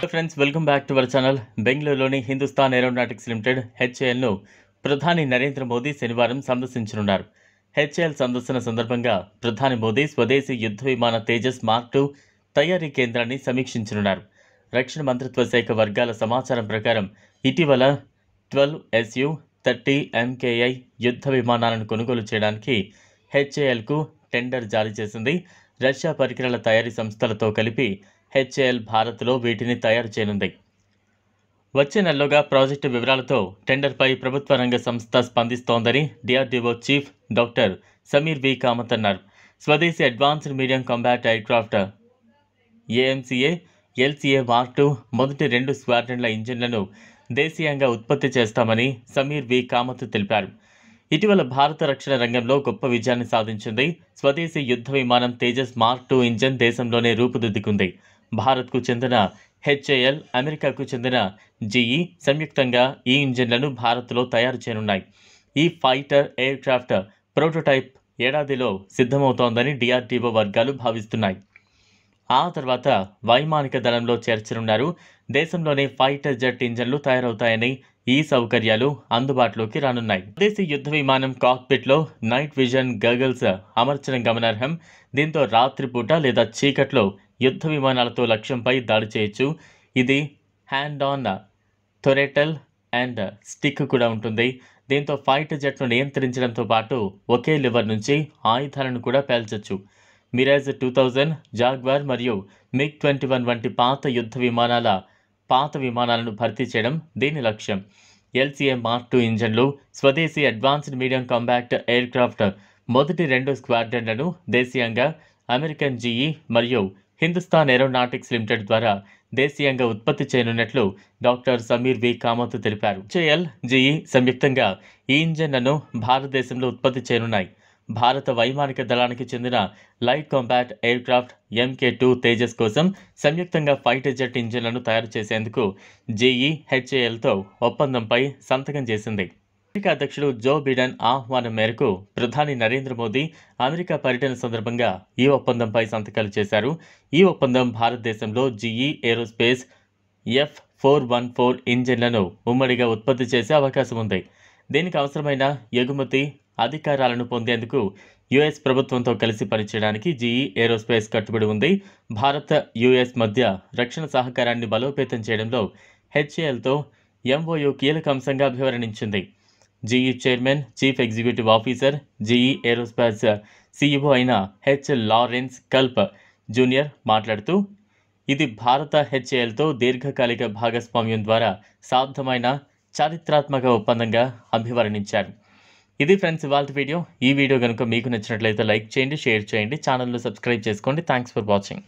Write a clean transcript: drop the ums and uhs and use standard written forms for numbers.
Friends, welcome back to our channel. బెంగళూరులోని Hindustan aeronautics limited హెచ్ఏఎల్ను ప్రధాని నరేంద్ర మోదీ శనివారం సందర్శించనున్నారు. హెచ్ఏఎల్ సందర్శన సందర్భంగా ప్రధాని మోదీ స్వదేశీ యుద్ధ విమాన తేజస్ మార్క్ 2 తయారీ కేంద్రాన్ని సమీక్షించనున్నారు. రక్షణ మంత్రిత్వ శాఖ వర్గాల సమాచారం ప్రకారం ఇటీవల 12 Su-30 MKI యుద్ధ విమానాలను కొనుగోలు చేయడానికి హెచ్ఏఎల్కు టెండర్ జారీ చేసింది. రష్యా పరికరాల తయారీ సంస్థలతో కలిపి హెచ్ఏఎల్ భారత్లో వీటిని తయారు చేయనుంది. వచ్చే నెలలోగా ప్రాజెక్టు వివరాలతో టెండర్పై ప్రభుత్వ రంగ సంస్థ స్పందిస్తోందని DRDO chief doctor Samir V Kamat అన్నారు. స్వదేశీ advanced medium combat aircraft AMCA LCA mark 2 మొదటి 2 స్క్వాడ్రన్ల ఇంజిన్లను దేశీయంగా ఉత్పత్తి చేస్తామని సమీర్ వి కామత్ తెలిపారు. ఇటీవల భారత రక్షణ రంగంలో గొప్ప విజయాన్ని సాధించింది. స్వదేశీ యుద్ధ విమానం తేజస్ మార్క్ 2 ఇంజిన్ దేశంలోనే రూపుదిద్దుకుంది. భారత్కు చెందిన హెచ్ఏఎల్, అమెరికాకు చెందిన జీఈ సంయుక్తంగా ఈ ఇంజిన్లను భారత్లో తయారు చేయనున్నాయి. ఈ ఫైటర్ ఎయిర్ క్రాఫ్ట్ ప్రోటోటైప్ ఏడాదిలో సిద్ధమవుతోందని డిఆర్డీఓ వర్గాలు భావిస్తున్నాయి. ఆ తర్వాత వైమానిక దళంలో చేర్చనున్నారు. దేశంలోనే ఫైటర్ జెట్ ఇంజన్లు తయారవుతాయని, ఈ సౌకర్యాలు అందుబాటులోకి రానున్నాయి. స్వదేశీ యుద్ధ విమానం కాక్పిట్లో నైట్ విజన్ గగల్స్ అమర్చడం గమనార్హం. దీంతో రాత్రిపూట లేదా చీకట్లో యుద్ధ విమానాలతో లక్ష్యంపై దాడి చేయొచ్చు. ఇది hand on throttle and stick కూడా ఉంటుంది. దీంతో ఫైటర్ జెట్ను నియంత్రించడంతో పాటు ఒకే లివర్ నుంచి ఆయుధాలను కూడా పేల్చొచ్చు. మిరాజ్ 2000, జాగ్వార్ మరియు MiG-21 వంటి పాత విమానాలను భర్తీ చేయడం దీని లక్ష్యం. ఎల్సీఏ మార్క్ 2 ఇంజన్లు స్వదేశీ advanced medium combat air craft మొదటి 2 స్క్వాడ్రన్లను దేశీయంగా అమెరికన్ జీఈ మరియు హిందుస్థాన్ ఏరోనాటిక్స్ లిమిటెడ్ ద్వారా దేశీయంగా ఉత్పత్తి చేయనున్నట్లు డాక్టర్ సమీర్ వి కామత్ తెలిపారు. హెచ్ఏఎల్, జీఈ సంయుక్తంగా ఈ ఇంజన్లను భారతదేశంలో ఉత్పత్తి చేయనున్నాయి. భారత వైమానిక దళానికి చెందిన light combat aircraft MK2 Tejas కోసం సంయుక్తంగా ఫైటర్ జెట్ ఇంజిన్లను తయారు చేసేందుకు జీఈ హెచ్ఏఎల్తో ఒప్పందంపై సంతకం చేసింది. అమెరికా అధ్యక్షుడు జో బిడెన్ ఆహ్వానం మేరకు ప్రధాని నరేంద్ర మోదీ అమెరికా పర్యటన సందర్భంగా ఈ ఒప్పందంపై సంతకాలు చేశారు. ఈ ఒప్పందం భారతదేశంలో జీఈ ఏరోస్పేస్ F414 ఇంజిన్లను ఉమ్మడిగా ఉత్పత్తి చేసే అవకాశం ఉంది. దీనికి అవసరమైన ఎగుమతి అధికారాలను పొందేందుకు యుఎస్ ప్రభుత్వంతో కలిసి పనిచేయడానికి జీఈ ఏరోస్పేస్ కట్టుబడి ఉంది. భారత్, యుఎస్ మధ్య రక్షణ సహకారాన్ని బలోపేతం చేయడంలో హెచ్ఏఎల్తో ఎంఓయూ కీలక అంశంగా అభివర్ణించింది. GE chairman, chief executive officer, GE aerospace CEO అయిన లారెన్స్ కల్ప్ జూనియర్ మాట్లాడుతూ, ఇది భారత హెచ్ఏఎల్తో దీర్ఘకాలిక భాగస్వామ్యం ద్వారా సాధ్యమైన చారిత్రాత్మక ఒప్పందంగా అభివర్ణించారు. ఇది ఫ్రెండ్స్ ఇవాల్టి వీడియో. ఈ వీడియో కనుక మీకు నచ్చినట్లయితే లైక్ చేయండి, షేర్ చేయండి, ఛానల్ను సబ్స్క్రైబ్ చేసుకోండి. Thanks for watching.